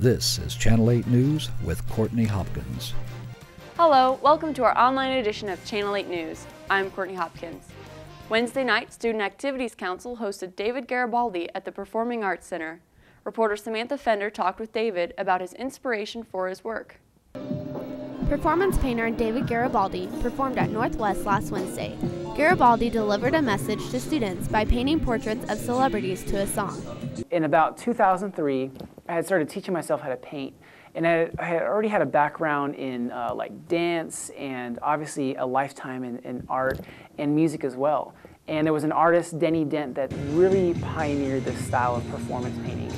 This is Channel 8 News with Courtney Hopkins. Hello, welcome to our online edition of Channel 8 News. I'm Courtney Hopkins. Wednesday night, Student Activities Council hosted David Garibaldi at the Performing Arts Center. Reporter Samantha Fender talked with David about his inspiration for his work. Performance painter David Garibaldi performed at Northwest last Wednesday. Garibaldi delivered a message to students by painting portraits of celebrities to a song. In about 2003, I had started teaching myself how to paint, and I had already had a background in like dance and obviously a lifetime in art and music as well. And there was an artist, Denny Dent, that really pioneered this style of performance painting.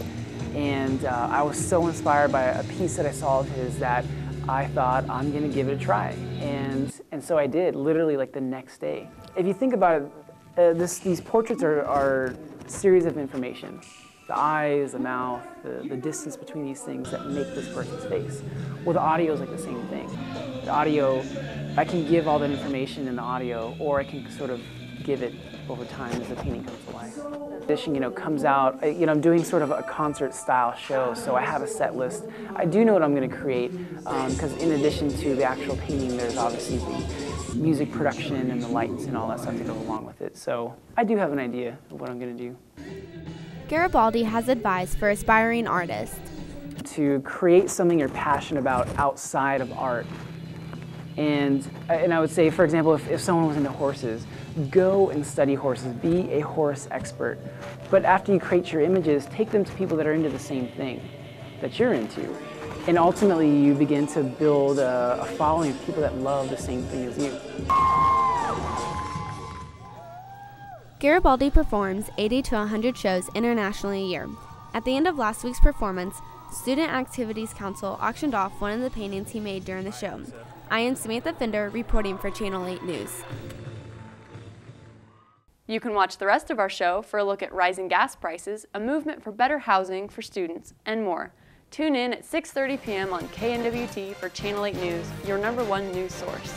And I was so inspired by a piece that I saw of his that I thought, I'm going to give it a try. And so I did, literally like the next day. If you think about it, these portraits are a series of information. The eyes, the mouth, the distance between these things that make this person's face. Well, the audio is like the same thing. The audio, I can give all that information in the audio, or I can sort of give it over time as the painting comes to life. The edition, comes out, I'm doing sort of a concert style show, so I have a set list. I do know what I'm going to create, because in addition to the actual painting, there's obviously the music production and the lights and all that stuff to go along with it. So I do have an idea of what I'm going to do. Garibaldi has advice for aspiring artists. To create something you're passionate about outside of art. And I would say, for example, if someone was into horses, go and study horses, be a horse expert. But after you create your images, take them to people that are into the same thing that you're into. And ultimately, you begin to build a following of people that love the same thing as you. Garibaldi performs 80 to 100 shows internationally a year. At the end of last week's performance, Student Activities Council auctioned off one of the paintings he made during the show. I am Samantha Fender reporting for Channel 8 News. You can watch the rest of our show for a look at rising gas prices, a movement for better housing for students, and more. Tune in at 6:30 p.m. on KNWT for Channel 8 News, your #1 news source.